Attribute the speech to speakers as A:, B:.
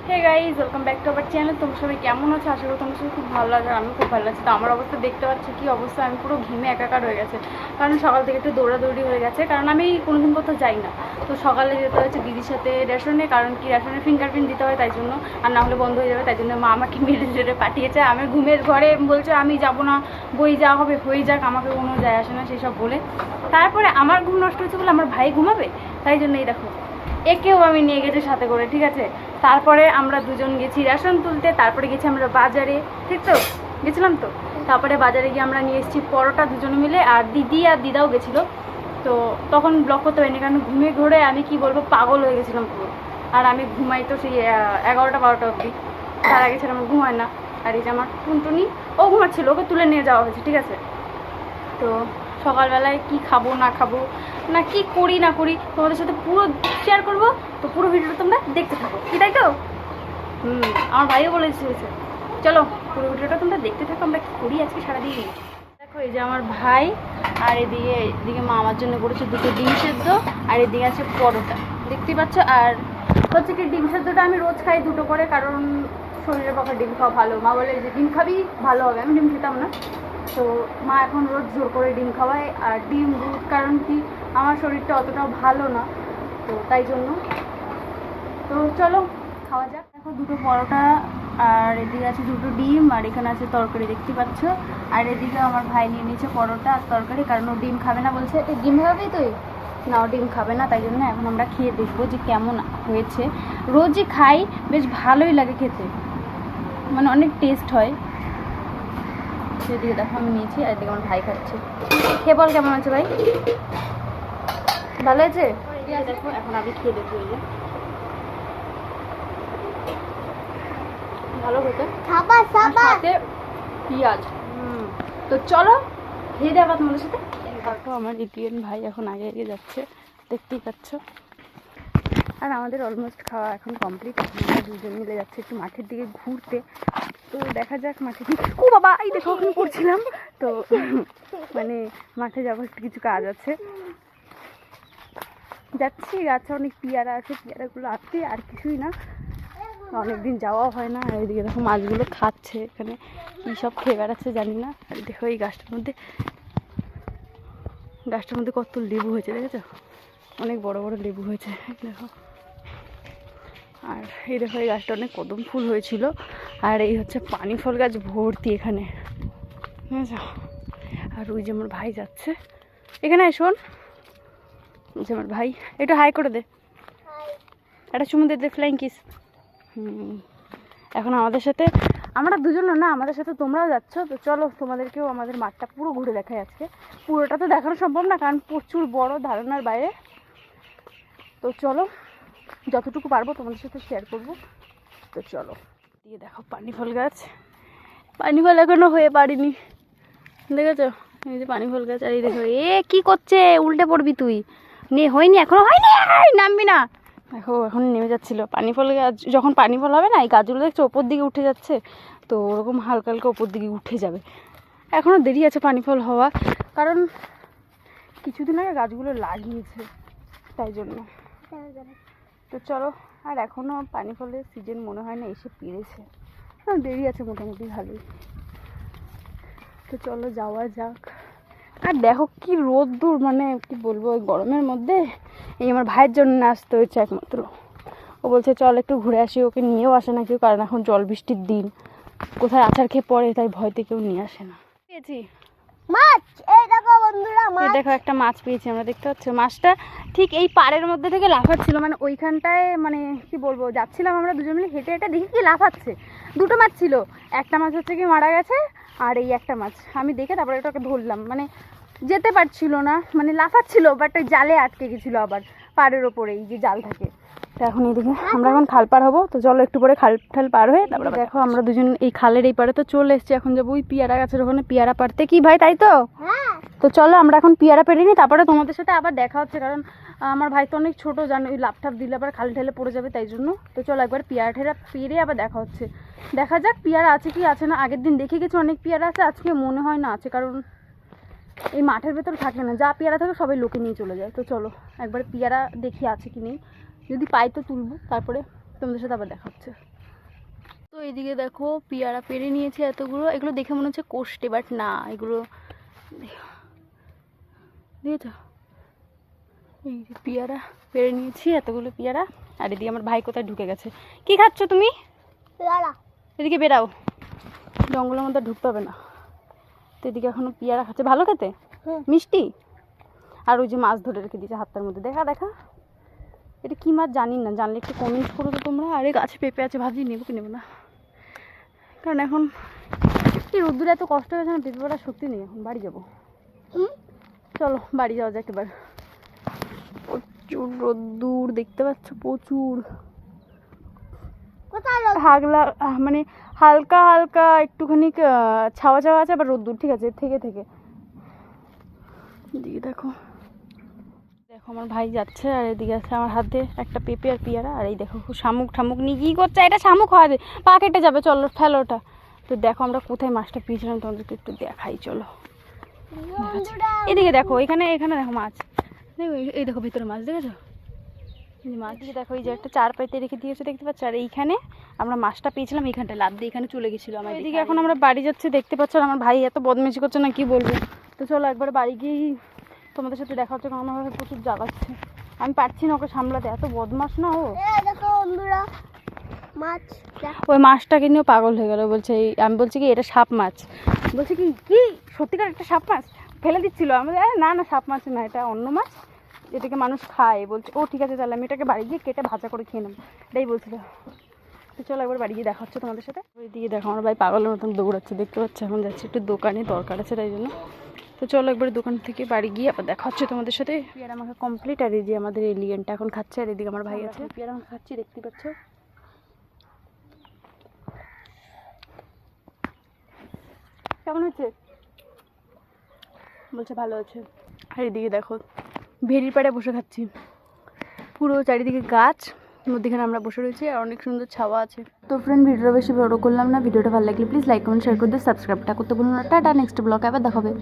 A: Hey guys, welcome back to our channel. তোমরা সবাই কেমন আছো? আশা করি তোমরা সবাই খুব ভালো আছে। আমি খুব ভালো আছি। তো আমার অবস্থা দেখতে পাচ্ছি কী অবস্থা, আমি পুরো ঘেমে একাকার হয়ে গেছে। কারণ সকাল থেকে একটু দৌড়াদৌড়ি হয়ে গেছে, কারণ আমি কোনোদিন কোথাও যাই না। তো সকালে যেতে হচ্ছে দিদির সাথে রেশনে, কারণ কি রেশনে ফিঙ্গারপ্রিন্ট দিতে হয়, তাই জন্য। আর না হলে বন্ধ হয়ে যাবে, তাই জন্য মা আমাকে মেরে পাঠিয়েছে। আমি ঘুমের ঘরে বলছে আমি যাবো না, বই যা হবে হয়ে যাক, আমাকে কোনো যায় আসে না সেই সব বলে। তারপরে আমার ঘুম নষ্ট হচ্ছে বলে আমার ভাই ঘুমাবে, তাই জন্য এই দেখো একেও আমি নিয়ে গেছি সাথে করে, ঠিক আছে। তারপরে আমরা দুজন গেছি রেশন তুলতে, তারপরে গেছি আমরা বাজারে, ঠিক তো গেছিলাম তো। তারপরে বাজারে গিয়ে আমরা নিয়ে এসেছি পরোটা দুজনে মিলে, আর দিদি আর দিদাও গেছিলো। তো তখন ব্লগ করতে পারিনি, কারণ ঘুমিয়ে ঘুরে আমি কি বলবো পাগল হয়ে গেছিলাম পুরো। আর আমি ঘুমাই তো সেই 11টা-12টা অবধি, তার আগে ছেলে আমার ঘুমায় না। আর এই যে আমার টুনটুনি, ও ঘুমাচ্ছিল, ওকে তুলে নিয়ে যাওয়া হয়েছে, ঠিক আছে। তো সকালবেলায় কি খাবো না খাবো না কি করি না করি তোমাদের সাথে পুরো শেয়ার করবো। তো পুরো ভিডিওটা তোমরা দেখতে থাকো, কি তাই তো? আমার ভাইও বলে দিয়েছে, চলো পুরো ভিডিওটা তোমরা দেখতে থাকো, আমরা কি করি আজকে সারাদিন। দেখো এই যে আমার ভাই, আর এদিকে মা আমার জন্য করেছে দুটো ডিম সেদ্ধ, আর এদিকে আছে পরোটা, দেখতেই পাচ্ছ। আর হচ্ছে কি ডিম সেদ্ধটা আমি রোজ খাই দুটো করে, কারণ শরীরের পক্ষে ডিম খাওয়া ভালো। মা বলে যে ডিম খাবি ভালো হবে, আমি ডিম খেতাম না। তো মা এখন রোজ জোর করে ডিম খাওয়ায়, আর ডিম দুধ, কারণ কি আমার শরীরটা অতটাও ভালো না, তো তাই জন্য। তো চলো খাওয়া যাক। দেখো দুটো পরোটা, আর এদিকে আছে দুটো ডিম, আর এখানে আছে তরকারি, দেখতে পাচ্ছ। আর এদিকে আমার ভাই নিয়ে নিয়েছে পরোটা আর তরকারি, কারণ ও ডিম খাবে না বলছে। ডিম খাবি তুই? না, ও ডিম খাবে না, তাই জন্য এখন আমরা খেয়ে দেখবো যে কেমন হয়েছে। রোজই খাই, বেশ ভালোই লাগে খেতে, মানে অনেক টেস্ট হয়। সেদিকে দেখো আমি নিয়েছি, আর এদিকে আমার ভাই খাচ্ছে। খেয়ে বল কেমন আছে ভাই? ভালো আছে? দেখো এখন আমি খেয়ে দেখবো। এই যে ভালো খেতে, সাথে পেঁয়াজ। তো চলো খেয়ে দেবো তোমাদের সাথে। দেখো আমার ইন্ডিয়ান ভাই এখন আগে এগিয়ে যাচ্ছে, দেখতেই পাচ্ছ। আর আমাদের অলমোস্ট খাওয়া এখন কমপ্লিট। আমরা দুজন মিলে যাচ্ছে একটু মাঠের দিকে ঘুরতে। তো দেখা যাক মাঠে কি। ও বাবা, এই দেখো ওখানে করছিলাম তো, মানে মাঠে যাবো, একটু কিছু কাজ আছে, যাচ্ছি। গাছে অনেক পেয়ারা আছে, পেয়ারাগুলো আছে, আর কিছুই না। অনেকদিন যাওয়াও হয় না। আর এদিকে দেখো মাছগুলো খাচ্ছে, এখানে কী সব খেয়ে বেড়াচ্ছে জানি না। আর দেখো এই গাছটার মধ্যে কত লেবু হয়েছে, দেখেছো? অনেক বড় বড় লেবু হয়েছে দেখো। আর এই দেখো এই গাছটা অনেক কদম ফুল হয়েছিল। আর এই হচ্ছে পানি ফল গাছ ভর্তি এখানে, বুঝেছো? আর ওই যে আমার ভাই যাচ্ছে, এখানে শোন, যে আমার ভাই একটু হাই করে দে, একটা চুমু দে, ফ্লাইং কিস। এখন আমাদের সাথে, আমরা দুজন না, আমাদের সাথে তোমরাও যাচ্ছ। তো চলো তোমাদেরকেও আমাদের মাঠটা পুরো ঘুরে দেখাই আজকে। পুরোটা তো দেখানো সম্ভব না, কারণ প্রচুর বড়, ধারণার বাইরে। তো চলো যতটুকু পারবো তোমাদের সাথে শেয়ার করবো। তো চলো। দিয়ে দেখো পানি ফল গাছ, পানি ফল এখনো হয়ে পারিনি, দেখেছো? এই যে পানি ফল গাছ। আর এই দেখো এ কি করছে, উল্টে পড়বি তুই। হয়নি, এখনো হয়নি, নামবি না। দেখো এখন নেমে যাচ্ছিলো পানি ফল গাছ। যখন পানি ফল হবে না, এই গাছগুলো দেখছো ওপর দিকে উঠে যাচ্ছে, তো ওরকম হালকা হালকা ওপর দিকে উঠে যাবে। এখনও দেরি আছে পানি ফল হওয়া, কারণ কিছুদিন আগে গাছগুলো লাগিয়েছে, তাই জন্য। তো চলো, আর এখনও পানি ফলের সিজন মনে হয় না এসে পেরেছে, দেরি আছে মোটামুটি ভালোই। তো চলো যাওয়া যাক। আর দেখো কি রোদ্দুর, মানে কি বলবো, ওই গরমের মধ্যে এই আমার ভাইয়ের জন্য আসতে হয়েছে একমাত্র। ও বলছে চল একটু ঘুরে আসি, ওকে নিয়েও আসে না কেউ, কারণ এখন জল বৃষ্টির দিন, কোথায় আছাড় খেয়ে পড়ে, তাই ভয়তে কেউ নিয়ে আসে না। পেয়েছি মাছ, এই দেখো বন্ধুরা, মাছ দেখো, একটা মাছ পেয়েছি আমরা, দেখতে পাচ্ছ? মাছটা ঠিক এই পাড়ের মধ্যে থেকে লাফাচ্ছিল, মানে ওইখানটায়, মানে কি বলবো, যাচ্ছিলাম আমরা দুজন মিলে হেঁটে হেঁটে, দেখি কি লাফাচ্ছে। দুটো মাছ ছিল, একটা মাছ হচ্ছে কি মারা গেছে, আর এই একটা মাছ আমি দেখে তারপরে ওটাকে ধরলাম, মানে যেতে পারছিল না, মানে লাফাচ্ছিল, বাট ওই জালে আটকে গেছিলো, আবার পাড়ের ওপরে এই যে জাল থাকে। তো এখন এইদিকে আমরা এখন খাল পার হবো, তো চলো একটু পরে খাল ঠাল পার হয়ে তারপরে দেখো আমরা দুজন এই খালের এই পাড়ে তো চলে এসেছি। এখন যাবো ওই পেয়ারা গাছের ওখানে পেয়ারা পাড়তে, কি ভাই তাই তো? তো চলো আমরা এখন পেয়ারা পেরে নিই, তারপরে তোমাদের সাথে আবার দেখা হচ্ছে, কারণ আমার ভাই তো অনেক ছোটো, জানো, ওই লাফ টাপ দিলে আবার খালে ঠেলে পড়ে যাবে, তাই জন্য। তো চলো একবার পেয়ারা ঠেরা পেরে আবার দেখা হচ্ছে, দেখা যাক পেয়ারা আছে কি আছে না। আগের দিন দেখে গেছি অনেক পেয়ারা আছে, আজকে মনে হয় না আছে, কারণ এই মাঠের ভেতর থাকে না, যা পেয়ারা থাকে সবাই লোকে নিয়ে চলে যায়। তো চলো একবার পেয়ারা দেখি আছে কি নেই, যদি পাই তো তুলবো, তারপরে তোমাদের সাথে আবার দেখা হচ্ছে। তো এইদিকে দেখো পেয়ারা পেরে নিয়েছি এতগুলো, এগুলো দেখে মনে হচ্ছে কোষ্ঠে, বাট না, এগুলো দিয়েছ। এই যে পেয়ারা পেরে নিয়েছি এতগুলো পেয়ারা। আর এদিকে আমার ভাই কোথায় ঢুকে গেছে। কি খাচ্ছ তুমি? এদিকে বেরাও, জঙ্গলের মধ্যে ঢুকতে হবে না। তো এদিকে এখনো পেয়ারা খাচ্ছে, ভালো খেতে, মিষ্টি। আর ওই যে মাছ ধরে রেখে দিয়েছে হাতটার মধ্যে, দেখা দেখা। এটা কি মাছ জানি না, জানলে একটু কমেন্ট করো তো তোমরা। আর এই গাছে পেঁপে আছে, ভাবছি নেবো কি নেবো না, কারণ এখন কি রোদ্দুরে এত কষ্ট হয়েছে না, পেঁপে পড়ার শক্তি নেই। এখন বাড়ি যাবো, চলো বাড়ি যাওয়া যাক এবার। প্রচুর রোদ্দুর দেখতে পাচ্ছ, প্রচুর। হাগলা মানে হালকা হালকা একটুখানি ছাওয়া ছাওয়া আছে, আবার রোদ্দুর, ঠিক আছে, থেকে থেকে। এদিকে দেখো, দেখো আমার ভাই যাচ্ছে, আর এদিকে আছে আমার হাতে একটা পেঁপে আর পেয়ারা। আর এই দেখো শামুক ঠামুক নিয়ে কী করছে, এটা শামুক হয়, পা কেটে যাবে, চলো ফেলো ওটা। তো দেখো আমরা কোথায় মাছটা পেয়েছিলাম তোমাদেরকে একটু দেখাই, চলো। এদিকে দেখো, এখানে এখানে দেখো মাছ, দেখো এই দেখো ভিতরে মাছ, দেখেছো মাছ। দেখো এই যে একটা চার পাইতে রেখে দিয়েছে, দেখতে পাচ্ছ। আর এইখানে আমরা মাছটা পেয়েছিলাম, এইখানটা লাদ দিয়ে এখানে চলে গেছিলো আমার। এদিকে এখন আমরা বাড়ি যাচ্ছি, দেখতে পাচ্ছ। আর আমার ভাই এত বদমেশি করছে না, কি বলবো। তো চলো একবার বাড়ি গিয়েই তোমাদের সাথে দেখা হচ্ছে, কারণ আমার প্রচুর জ্বালাচ্ছে। আমি পারছি না ওকে সামলাতে, এত বদমাস না ও। মাছ, ওই মাছটাকে নিয়েও পাগল হয়ে গেল, বলছে আমি বলছি কি এটা সাপ মাছ, বলছে কি কি সত্যিকার একটা সাপ মাছ, ফেলে দিচ্ছিল। আমি না না সাপ মাছ না, এটা অন্য মাছ, এটাকে মানুষ খায়। বলছে ও ঠিক আছে, তাহলে আমি এটাকে বাড়ি গিয়ে কেটে ভাজা করে খেয়ে নেবো, এটাই বলছিল। তো চলো একবার বাড়ি গিয়ে দেখা হচ্ছে তোমাদের সাথে। ওই দিকে দেখো আমার ভাই পাগলের মতন দৌড়াচ্ছে, দেখতে পাচ্ছি। এখন যাচ্ছি একটু দোকানে, দরকার আছে তাই জন্য। তো চলো একবার দোকান থেকে বাড়ি গিয়ে আবার দেখা হচ্ছে তোমাদের সাথে। পেয়ারা আমাকে কমপ্লিট। আর এই যে আমাদের এলিয়েনটা এখন খাচ্ছে, আর এদিকে আমার ভাই আছে, পেয়ারা এখন খাচ্ছি, দেখতে পাচ্ছ। কেমন হচ্ছে? বলছে ভালো আছে। আর এদিকে দেখো ভেরির পাড়ে বসে খাচ্ছি, পুরো চারিদিকে গাছ, মধ্যেখানে আমরা বসে রয়েছি, আর অনেক সুন্দর ছাওয়া আছে। তো ফ্রেন্ড, ভিডিওটা বেশি বড় করলাম না, ভিডিওটা ভালো লাগলে প্লিজ লাইক কমেন্ট শেয়ার করে দিও, সাবস্ক্রাইবটা করতে ভুলো না। টাটা, নেক্সট ব্লগে আবার দেখা হবে।